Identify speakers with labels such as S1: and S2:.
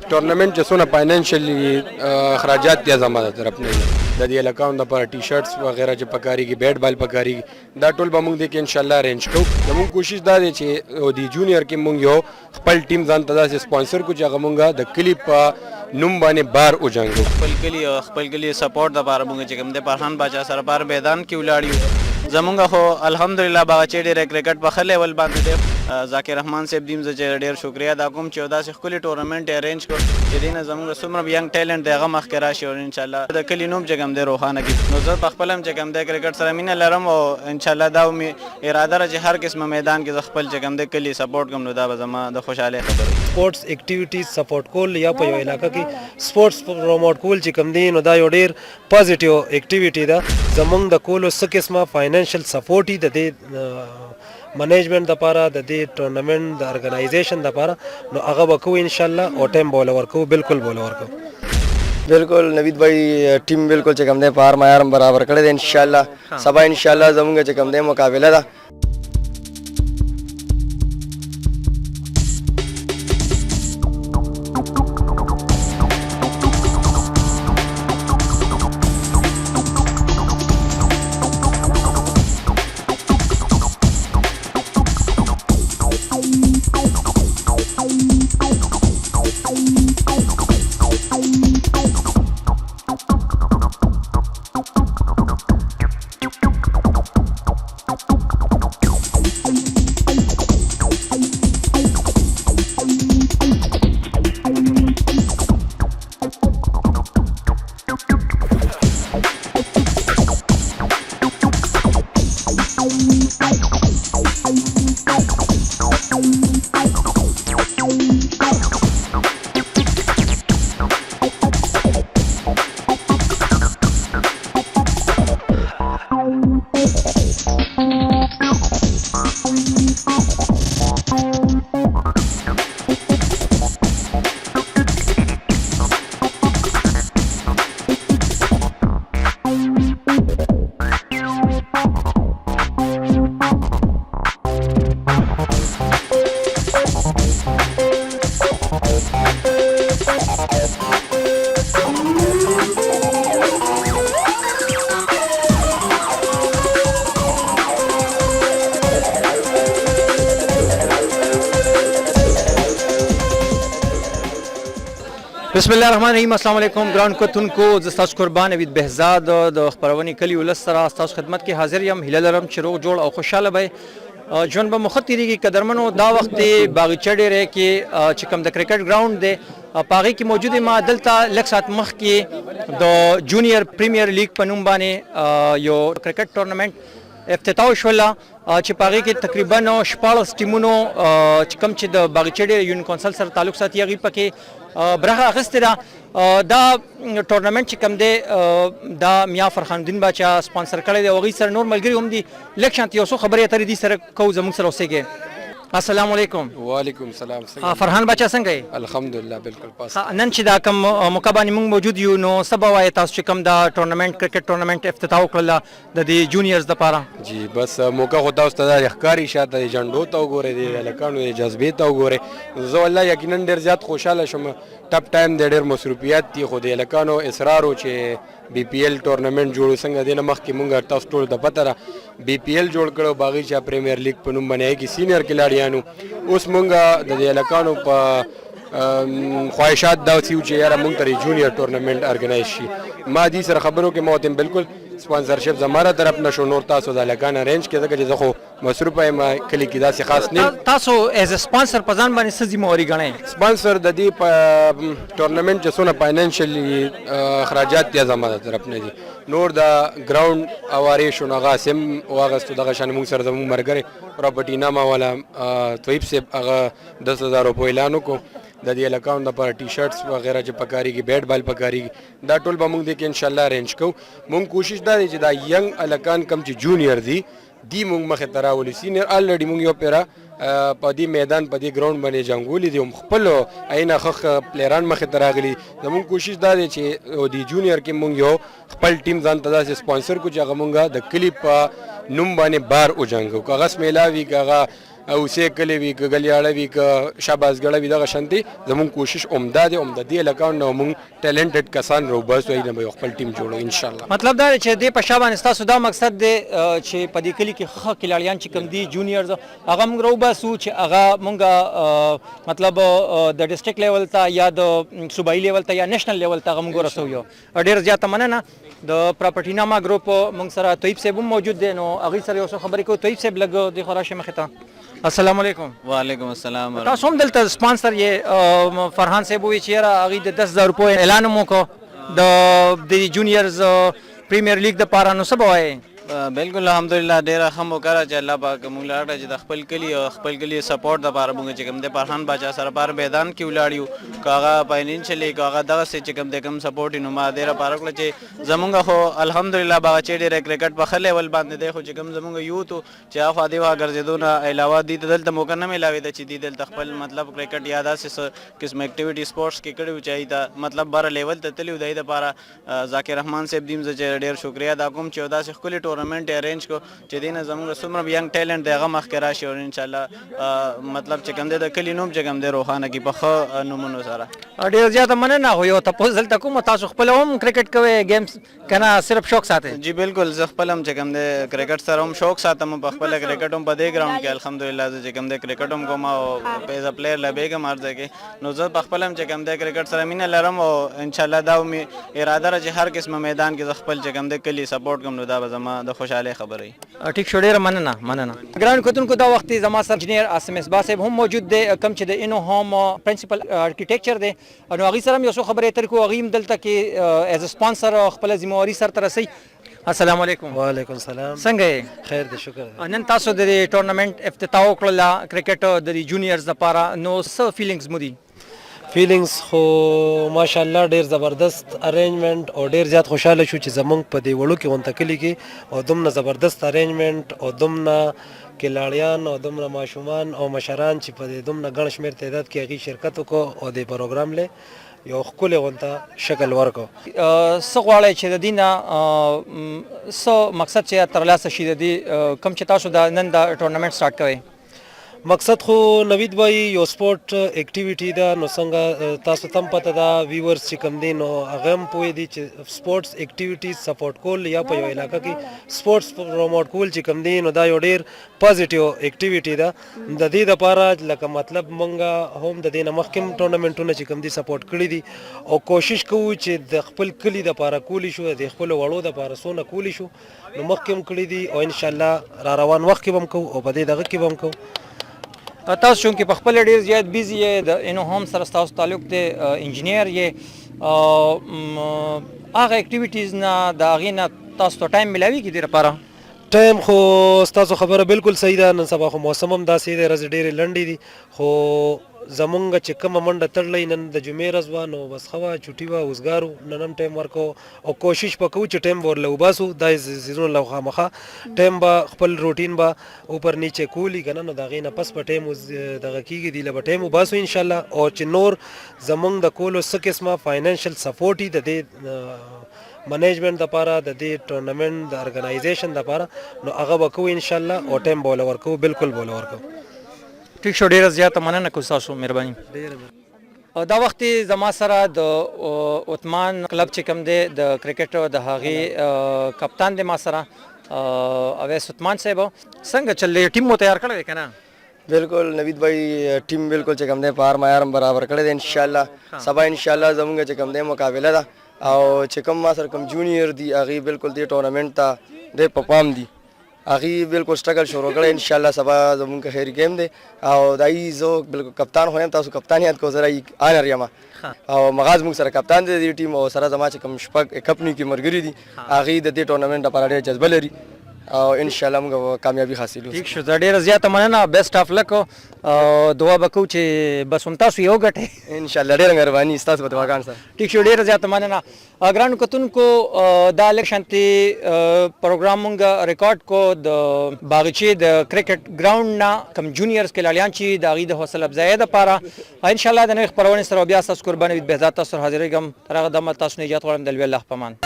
S1: टूर्नामेंट چې څونه فاینانشلی اخراجات دي زموږ طرف نه د دې اکاونټ لپاره ټي شرټس وغیرہ چې پکاريږي بیٹ بال پکاريږي دا ټول به موږ د کې ان شاء الله ارینج کوو زموږ کوشش دا دی چې د جونیئر کې موږ یو خپل ټیم ځان ته داسې سپانسر کو چې هغه موږ د کلی په نوم باندې بار وجنګو
S2: خپل کلی سپورټ د بار موږ چې کوم د فرحان باچا سره بار میدان کې ولاړیو زمونږ خو الحمدلله باغ چې ډېر کرکټ په ښه لیول باندې دی ذاکر رحمان صاحب دیم زه چې ډېر شکریا ادا کوم چې داسې ښکلي ټورنمنټ یې ارینج کړ چې دې نه زموږ څومره ینګ ټیلنټ دی هغه مخکې راشي او انشاءالله د کلي نوم چې کوم دی روښانه کړي نو زه په خپل هم چې کوم دی کرکټ سره مینه لرم او انشاءالله دا مې اراده ده چې هر قسمه میدان کې زه خپل چې کوم دی کلي سپورټ کوم نو دا به زما د خوشحالۍ خبره
S3: سپورټس اکټیویټیز سپورټ کول یا په یو علاقه کې سپورټس پروموټ کول چې کوم دی نو دا یو ډېر پازیټیو اکټیویټي ده زموږ د کولو څه قسمه فاینانشل سپورټ د دې منیجمنت لپاره د دې ټورنمنت د ارګنایزیشن لپاره نو هغه به کوو ان شاء الله او ټایم به ورکوو بالکل به ورکوو
S4: بالکل نوید بھائی ټیم بالکل چې کوم دی په هر معیار برابر کړی دی ان شاء الله سبا ان شاء الله زموږ چې کوم دی مقابله ده
S5: بسم الله الرحمن الرحیم السلام علیکم ګران کتونکو زه ستاسو قربان نوید بهزاد د خپرونې کلي ولس سره ستاسو خدمت کې حاضر یم هیله لرم چې روغ جوړ او خوشحاله به ژوند به مو ښه تېرېږي قدرمنو دا وخت د باغچه ډېری کې چې کوم د کرکټ ګراوند دی په هغې کې موجود یم دلته لږ ساعت مخکې د جونیئر پریمیر لیګ په نوم باندې یو کرکټ ټورنمنټ افتتاح شوله چې په هغې کې تقریبا 14 ټیمونو چې کوم چې د باغچه ډېری یونین کونسل سره تعلق ساتي هغې پکې برخه اخیستې ده دا ټورنمنټ چې کوم دی دا میا فرحان الدین باچا سپانسر کړی دی او هغوی سره نور ملګري هم دي لږ شانتې یو څو خبرې اترې دي سره کوو زموږ سره اوسېږئ السلام علیکم
S1: وعلیکم السلام
S5: فرحان باچا څنګه یې
S1: الحمدلله بالکل پاس
S5: نن چې دا کوم موقع باندې موږ موجود یو نو څه به وایې تاسو چې کوم دا ټورنمنټ کرکټ ټورنمنټ افتتاح وکړله د دې جونیئرز دپاره
S1: جی بس موقع خو تاسو ته دا ښکاري شاته د جنډو ته وګورئ د هلکانو د جذبې ته وګورئ زه والله یقینا ډېر زیات خوشحاله شوم ټپ ټایم دی ډېر مصروفیات دي خو د هلکانو اصرار و چې بی پی ایل ټورنمنټ جوړو څنګه دې نه مخکې مونږ تاسو ټول ته پته ده بی پی ایل جوړ کړو باغچه پریمیر لیګ په نوم باندې کې سینیئر کلاړیانو اوس مونږ د دې هلکانو په خواهشات دا وسیو چې یاره مونږ ته جونیئر ټورنمنټ ارګنایز شي ما دې سره خبرو کې ما ورته بالکل سپانسرشپ زماره طرف نه شو نور تاسو د هلکان ارینج کې ځکه چې زه خو مصروفه یم کلي کې داسې خاص نه
S5: تاسو ایز سپانسر په ځان باندې څه ذمهواري ګڼئ
S1: سپانسر د دې په ټورنمنټ چې څونه فاینانشلی اخراجات دي زموږ طرف نه دي نور د ګراوند اوارې شو نو هغه سم واغستو دغه شان موږ سره زموږ ملګری پراپرټي نامه والا طیب صاحب هغه 10,000 روپۍ اعلان وکړو د دې اکاونټ لپاره ټي شرټس وغیرہ چې پکاريږي بیٹ بال پکاريږي دا ټول به موږ د کې ان شاء الله ارینج کوو موږ کوشش دا دی چې دا ینګ الکان کم چې جونیئر دي موږ مخې ته راولو سینیئر الریډي موږ یو پیرا په دې میدان په دې ګراوند باندې جنګولي دي خپل عینه خخ پلیران مخې ته راغلي زموږ کوشش دا دی چې د جونیئر کې موږ یو خپل ټیم ځان ته داسې سپانسر کو چې هغه موږ د کلي په نوم باندې بار وجنګو که هغه سمیلاوي که هغه او سه کلی وی ګلیاړه وی ک شاباسګړه وی دغه شانتي زمون کوشش عمده دی عمده دی لکه نو مون ټیلنټډ کسان روباس وای نه خپل ټیم جوړو ان شاء الله.
S5: مطلب دا چې د په شابان تاسو دا مقصد دی چې په دې کلی کې ښه کلاړیان چې کوم دي جونیئرز هغه موږ روباسو چې هغه موږ مطلب د ډیسټریکټ لیول ته یا د صوبایي لیول ته یا نېشنل لیول ته موږ ورسو یو ډیر زیاته مننه. د پراپرټی نامه ګروپ موږ سره طیب صاحب هم موجود دی نو هغه سره یو څه خبرې کوو. طیب صاحب لګ د خراشه مخه ته السلام علیکم.
S2: وعلیکم السلام.
S5: تاسو هم دلته سپانسر یې فرحان صاحب وی چې هغه د 10,000 روپیو اعلان مو کو د جونیئرز پریمیر لیګ د پاره نو سبا وای.
S2: بالکل الحمدلله ډیره ښه مو کړه چې الله پاک موږ لاړه چې د خپل کلی او خپل کلی سپورټ د پاره موږ چې کوم د فرحان باچا سره بار میدان کې ولاړیو کاغه فاینانشلی کاغه دغه چې کوم د کوم سپورټ نو ما ډیره پاره کړ چې زمونږ خو الحمدلله باغ چې ډیره کرکټ په خله ول باندې دی خو چې کوم زمونږ یو ته چې اخو دی وا ګرځیدو نه علاوه دي دلته موقع نه ملاوي د چې دی دلته خپل مطلب کرکټ یاده سه قسم اکټیویټي سپورټس کې کړو چې دا مطلب بار لیول ته تلیو د لپاره ذاکر رحمان صاحب دیم چې ډیر شکریا دا کوم چې دا سه خپل ټورنمنت ارینج چې دینه زموږ څومره ینګ ټیلنټ دغه مخ کې راشي او ان شاء الله مطلب چې کوم د کلی نوم چې کوم د روخانه کې په خو نومونو سره
S5: ډیر زیاته مننه. خو یو تاسو دلته کوم تاسو خپل هم کرکټ کوئ گیمز کنه صرف شوق ساتي؟
S2: جی بالکل زه خپل هم چې کوم د کرکټ سره هم شوق ساتم په خپل کرکټ هم په دې ګراوند کې الحمدلله چې کوم د کرکټ هم کوم او پیز پلیئر لبهګه مارځه کې نو زه په خپل هم چې کوم د کرکټ سره مینه لرم او ان شاء الله دا مې اراده را چې هر قسم میدان کې خپل چې کوم د کلی سپورټ کوم نو دا به زما د خوشاله خبره.
S5: ټیک شو ډیره مننه. ګران کوتونکو دا وخت زما سره انجینیر عاصم اسبا صاحب هم موجود دی کم چې د انو هوم پرنسپل ارکیټیکچر دی نو هغه سره یو څه خبرې تر کو هغه هم دلته کې ایز سپانسر خپل ذمہواری سره ترسي. السلام علیکم.
S3: وعلیکم السلام.
S5: څنګه
S3: خیر دې شکر.
S5: نن تاسو د ټورنمنت افتتاح وکړه کرکټ د جونیئرز لپاره نو څه فیلینګز مو دي؟
S3: فیلینګز خو ماشاءالله ډیر زبردست ارینجمنت او ډیر زیات خوشاله شو چې زمونږ په دې وړو کې ونتکلی کې او دومره زبردست ارینجمنت او دومره کلاړیان او دومره ماشومان او مشران چې په دې دومره ګڼ شمېر تعداد کې هغې شرکت وکړو او د پروګرام له یو ښکلی غونته شکل ورکړو.
S5: څه غواړئ چې د دې نه څه مقصد چې ترلاسه شي د دې کوم چې تاسو د نن د ټورنمنټ سټارټ کوئ؟
S3: مقصد خو نوید بھائی یو سپورت اکټیویټي ده نو څنګه تاسو تم پته ده ویورز چې کم دي نو هغه هم پوه دي چې سپورتس اکټیویټیز سپورټ کول یا په یو علاقه کې سپورتس پروموټ کول چې کم دي نو دا یو ډیر پازیټیو اکټیویټي ده. د دې لپاره لکه مطلب مونږ هم د دې نه مخکې ټورنمنټونه چې کم دي سپورټ کړي دي او کوشش کوو چې د خپل کلی د لپاره کولی شو د خپل وړو د لپاره سونه کولی شو نو مخکې هم کړي دي او ان شاء الله را روان وخت کې هم کوو او په دې دغه کې هم کوو.
S5: تاسو چون کې په خپل ډیر زیات بیزی یې د انو هوم سره تاسو تعلق دی انجینیر یې هغه اکټیویټیز نه د هغې نه تاسو ته ټایم ملاویږي دې لپاره؟
S3: ټایم خو ستاسو خبره بالکل صحیح ده. نن سبا خو موسم هم داسې دی ورځې ډېرې لنډې دي خو زمونږ چې کومه منډه تړلی نن د جمعې ورځ وه نو بس ښه وه چوټي وه اوزګار وو نن هم ټایم ورکوو او کوشش به کوو چې ټایم به ورله وباسو دا سیزونه له خامخا ټایم به خپل روټین به اوپر نیچه کولی که نه نو د هغې نه پس به ټایم دغه کېږي دی له به ټایم وباسو انشاءالله او چې نور زمونږ د کولو څه قسمه فاینانشل سپورټ وي د دې منیجمنٹ دپاره د دې ټورنمنټ د ارګنایزیشن دپاره نو هغه به کوو انشاءالله او ټایم به ورله ورکوو بالکل به ورله ورکوو.
S5: ټیک شو ډیره زیاته مننه کوم تاسو مهرباني. دا وخت زما سره د عثمان کلب چې کوم دی د کرکټ د هغې کپتان دی ما سره اویس عثمان صاحب څنګه چل دی ټیم مو تیار کړی دی که نه؟
S4: بالکل نوید بھائی ټیم بالکل چې کوم دی په هر معیار هم برابر کړی دی انشاءالله سبا انشاءالله زمونږ چې کوم دی مقابله ده او چې کوم ما سره کوم جونیئر دي هغې بالکل دې ټورنمنټ ته دی په پام دي هغې بالکل سټرګل شروع کړی انشاءالله سبا زمونږ خیر گیم دی او د هغې زه بالکل کپتان خو یم تاسو کپتان یاد کوو زه د آنر یم او مغاز موږ سره کپتان دی د دې ټیم او سره زما چې کوم شپږ کپني کې ملګري دي هغې د دې ټورنمنټ لپاره ډېر جذبه لري او انشاءالله موږ کامیابي حاصلو.
S5: ٹھیک شو زه ډېره زیاته مننه بیسټ آف لک دعا به کوو چې بس هم تاسو یې وګټئ
S4: انشاءالله ډېره مهرباني ستاسو په دعاګانو سره.
S5: ٹھیک شو ډېره زیاته مننه. ګرانو کتونکو دا لږ شانتې پروګرام مونږ ریکارډ کو د باغچې د کرکټ ګراوند نه کوم جونیئرز کلاړیان چې د هغې د حوصله افزایۍ دپاره انشاءالله د نوې خپرونې سره بیا ستاسو قرباني وید بهزاد تاسو سره حاضرېږم تر هغه دمه تاسو نه اجازت غواړم د لوی الله په امان.